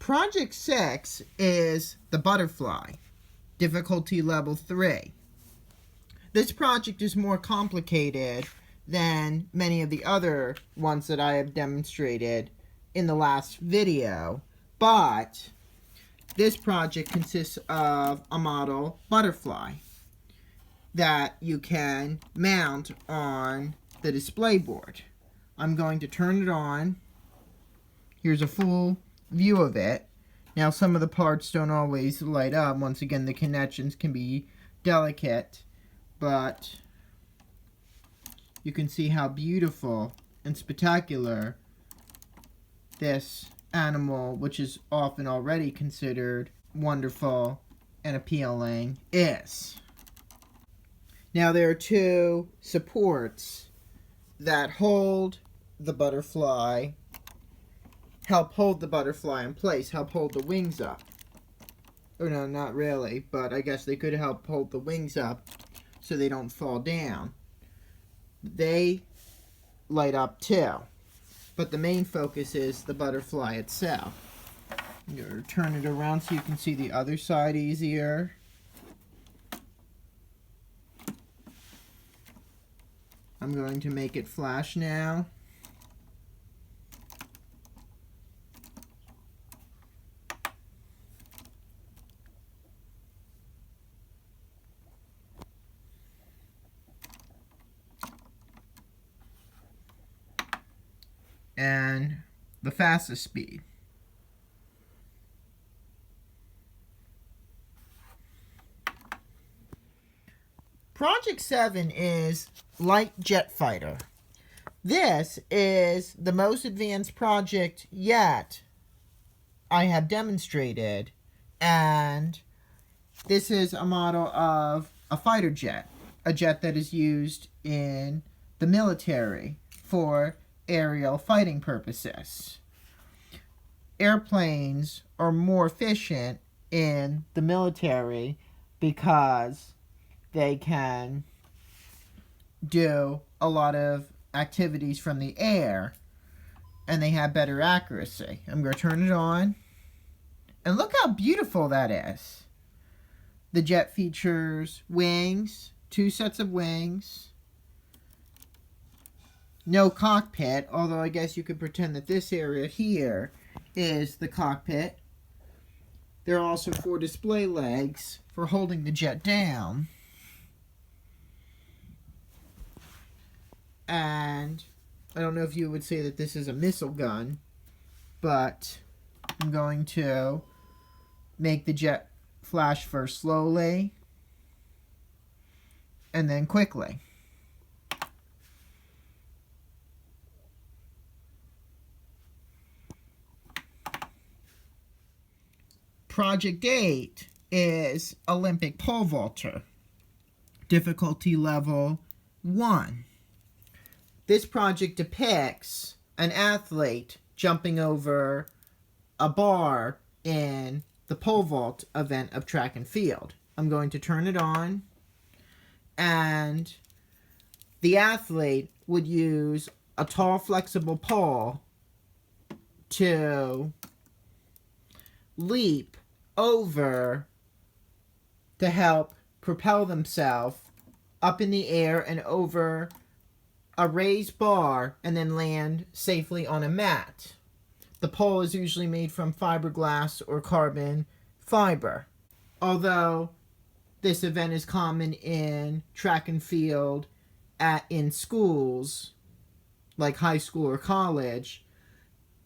Project 6 is the butterfly, difficulty level 3. This project is more complicated than many of the other ones that I have demonstrated in the last video, but this project consists of a model butterfly that you can mount on the display board. I'm going to turn it on. Here's a full view of it. Now, some of the parts don't always light up. Once again, the connections can be delicate, but you can see how beautiful and spectacular this animal, which is often already considered wonderful and appealing, is. Now, there are two supports that hold the butterfly, help hold the butterfly in place, help hold the wings up. Or no, not really, but I guess they could help hold the wings up so they don't fall down. They light up too, but the main focus is the butterfly itself. I'm going to turn it around so you can see the other side easier. I'm going to make it flash now. And the fastest speed. Project 7 is Lite jet fighter. This is the most advanced project yet I have demonstrated, and this is a model of a fighter jet, a jet that is used in the military for aerial fighting purposes. Airplanes are more efficient in the military because they can do a lot of activities from the air and they have better accuracy. I'm going to turn it on, and look how beautiful that is. The jet features wings, 2 sets of wings. No cockpit, although I guess you could pretend that this area here is the cockpit. There are also 4 display legs for holding the jet down. And I don't know if you would say that this is a missile gun, but I'm going to make the jet flash first slowly and then quickly. Project 8 is Olympic pole vaulter, difficulty level 1. This project depicts an athlete jumping over a bar in the pole vault event of track and field. I'm going to turn it on, and the athlete would use a tall, flexible pole to leap over to help propel themselves up in the air and over a raised bar and then land safely on a mat. The pole is usually made from fiberglass or carbon fiber. Although this event is common in track and field in schools, like high school or college,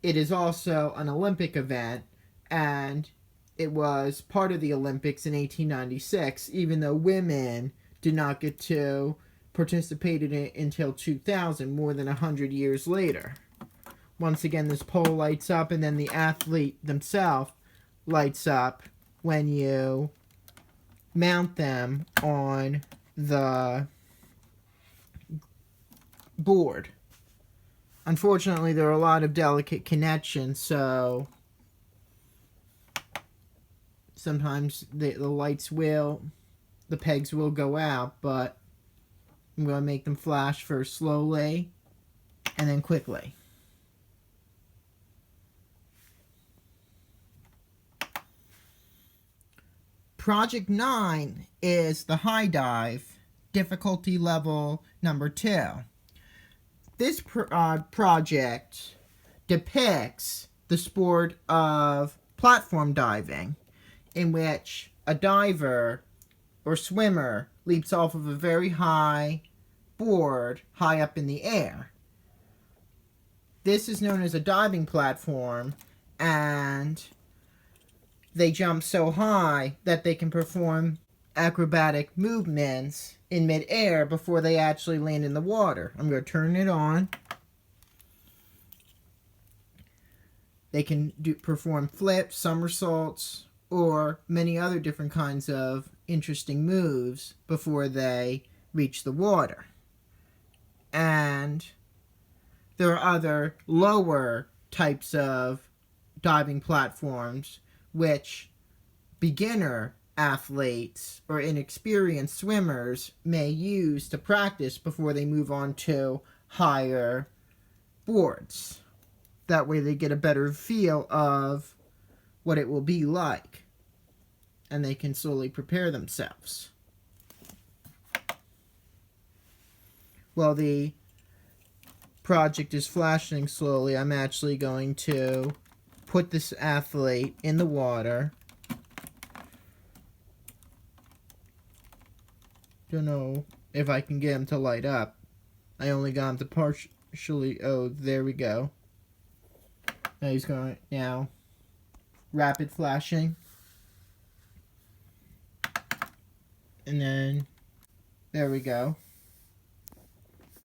it is also an Olympic event, and it was part of the Olympics in 1896, even though women did not get to participate in it until 2000, more than 100 years later. Once again, this pole lights up, and then the athlete themselves lights up when you mount them on the board. Unfortunately, there are a lot of delicate connections, so sometimes the pegs will go out, but I'm going to make them flash first slowly and then quickly. Project 9 is the high dive, difficulty level number 2. This project depicts the sport of platform diving, in which a diver or swimmer leaps off of a very high board high up in the air. This is known as a diving platform, and they jump so high that they can perform acrobatic movements in midair before they actually land in the water. I'm going to turn it on. They can perform flips, somersaults, or many other different kinds of interesting moves before they reach the water. And there are other lower types of diving platforms which beginner athletes or inexperienced swimmers may use to practice before they move on to higher boards. That way they get a better feel of what it will be like, and they can slowly prepare themselves. While the project is flashing slowly, I'm actually going to put this athlete in the water. Don't know if I can get him to light up. I only got him to partially. Oh, there we go. Now he's going. Now, rapid flashing. And then, there we go.